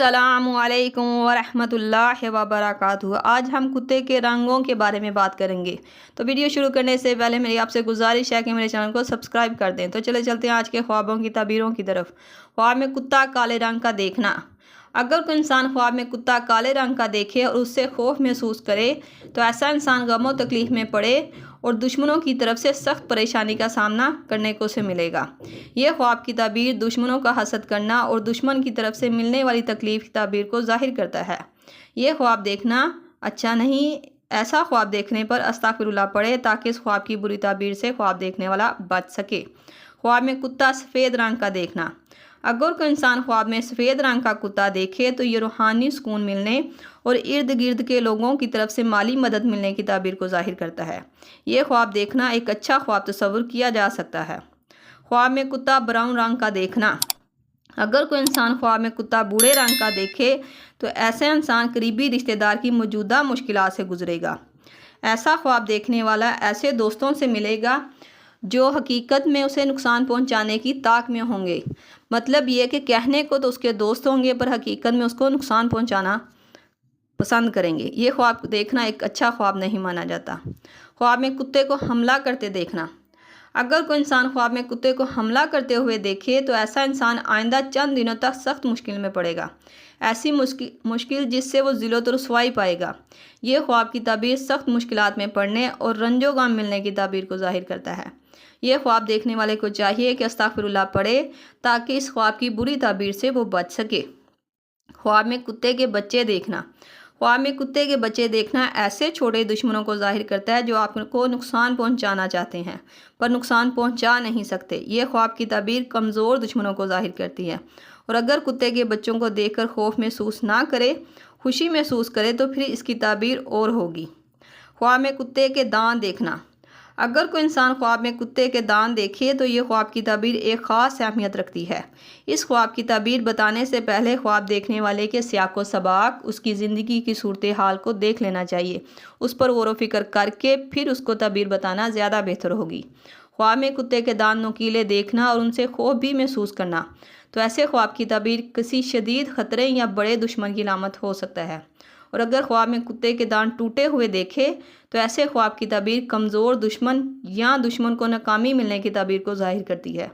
السلام علیکم ورحمۃ اللہ وبرکاتہ۔ آج ہم کتے کے رنگوں کے بارے میں بات کریں گے۔ تو ویڈیو شروع کرنے سے پہلے میری آپ سے گزارش ہے کہ میرے چینل کو سبسکرائب کر دیں۔ تو چلتے ہیں آج کے خوابوں کی تعبیروں کی طرف۔ خواب میں کتا کالے رنگ کا دیکھنا۔ اگر کوئی انسان خواب میں کتا کالے رنگ کا دیکھے اور اس سے خوف محسوس کرے تو ایسا انسان غم و تکلیف میں پڑے اور دشمنوں کی طرف سے سخت پریشانی کا سامنا کرنے کو اسے ملے گا۔ یہ خواب کی تعبیر دشمنوں کا حسد کرنا اور دشمن کی طرف سے ملنے والی تکلیف کی تعبیر کو ظاہر کرتا ہے۔ یہ خواب دیکھنا اچھا نہیں، ایسا خواب دیکھنے پر استغفر اللہ پڑھے تاکہ اس خواب کی بری تعبیر سے خواب دیکھنے والا بچ سکے۔ خواب میں کتا سفید رنگ کا دیکھنا۔ اگر کوئی انسان خواب میں سفید رنگ کا کتا دیکھے تو یہ روحانی سکون ملنے اور ارد گرد کے لوگوں کی طرف سے مالی مدد ملنے کی تعبیر کو ظاہر کرتا ہے۔ یہ خواب دیکھنا ایک اچھا خواب تصور کیا جا سکتا ہے۔ خواب میں کتا براؤن رنگ کا دیکھنا۔ اگر کوئی انسان خواب میں کتا بھورے رنگ کا دیکھے تو ایسے انسان قریبی رشتہ دار کی موجودہ مشکلات سے گزرے گا۔ ایسا خواب دیکھنے والا ایسے دوستوں سے ملے گا جو حقیقت میں اسے نقصان پہنچانے کی طاق میں ہوں گے۔ مطلب یہ کہ کہنے کو تو اس کے دوست ہوں گے پر حقیقت میں اس کو نقصان پہنچانا پسند کریں گے۔ یہ خواب دیکھنا ایک اچھا خواب نہیں مانا جاتا۔ خواب میں کتے کو حملہ کرتے دیکھنا۔ اگر کوئی انسان خواب میں کتے کو حملہ کرتے ہوئے دیکھے تو ایسا انسان آئندہ چند دنوں تک سخت مشکل میں پڑے گا، ایسی مشکل جس سے وہ ذلت و رسوائی پائے گا۔ یہ خواب کی تعبیر سخت مشکلات میں پڑنے اور رنج و غم ملنے کی تعبیر کو ظاہر کرتا ہے۔ یہ خواب دیکھنے والے کو چاہیے کہ استغفر اللہ پڑھے تاکہ اس خواب کی بری تعبیر سے وہ بچ سکے۔ خواب میں کتے کے بچے دیکھنا۔ خواب میں کتے کے بچے دیکھنا ایسے چھوٹے دشمنوں کو ظاہر کرتا ہے جو آپ کو نقصان پہنچانا چاہتے ہیں پر نقصان پہنچا نہیں سکتے۔ یہ خواب کی تعبیر کمزور دشمنوں کو ظاہر کرتی ہے، اور اگر کتے کے بچوں کو دیکھ کر خوف محسوس نہ کرے، خوشی محسوس کرے تو پھر اس کی تعبیر اور ہوگی۔ خواب میں کتے کے دانت دیکھنا۔ اگر کوئی انسان خواب میں کتے کے دانت دیکھے تو یہ خواب کی تعبیر ایک خاص اہمیت رکھتی ہے۔ اس خواب کی تعبیر بتانے سے پہلے خواب دیکھنے والے کے سیاق و سباق، اس کی زندگی کی صورتحال کو دیکھ لینا چاہیے۔ اس پر غور و فکر کر کے پھر اس کو تعبیر بتانا زیادہ بہتر ہوگی۔ خواب میں کتے کے دانت نوکیلے دیکھنا اور ان سے خوف بھی محسوس کرنا تو ایسے خواب کی تعبیر کسی شدید خطرے یا بڑے دشمن کی علامت ہو سکتا ہے، اور اگر خواب میں کتے کے دانت ٹوٹے ہوئے دیکھے تو ایسے خواب کی تعبیر کمزور دشمن یا دشمن کو ناکامی ملنے کی تعبیر کو ظاہر کرتی ہے۔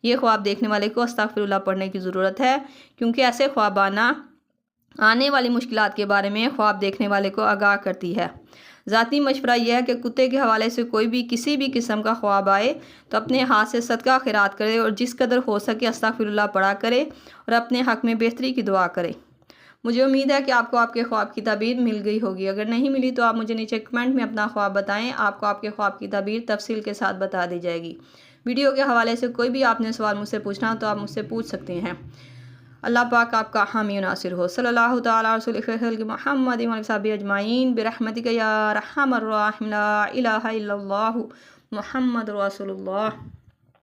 یہ خواب دیکھنے والے کو استغفر اللہ پڑھنے کی ضرورت ہے، کیونکہ ایسے خواب آنے والی مشکلات کے بارے میں خواب دیکھنے والے کو آگاہ کرتی ہے۔ ذاتی مشورہ یہ ہے کہ کتے کے حوالے سے کوئی بھی کسی بھی قسم کا خواب آئے تو اپنے ہاتھ سے صدقہ خیرات کرے اور جس قدر ہو سکے استغفر اللہ پڑھا کرے اور اپنے حق میں بہتری کی دعا کرے۔ مجھے امید ہے کہ آپ کو آپ کے خواب کی تعبیر مل گئی ہوگی۔ اگر نہیں ملی تو آپ مجھے نیچے کمنٹ میں اپنا خواب بتائیں، آپ کو آپ کے خواب کی تعبیر تفصیل کے ساتھ بتا دی جائے گی۔ ویڈیو کے حوالے سے کوئی بھی آپ نے سوال مجھ سے پوچھنا ہو تو آپ مجھ سے پوچھ سکتے ہیں۔ اللہ پاک آپ کا حامی و ناصر ہو۔ صلی اللہ تعالیٰ رسول خلق محمد و صحابہ اجمعین برحمتک یا ارحم الراحمین، لا الہ الا اللہ محمد رسول اللہ۔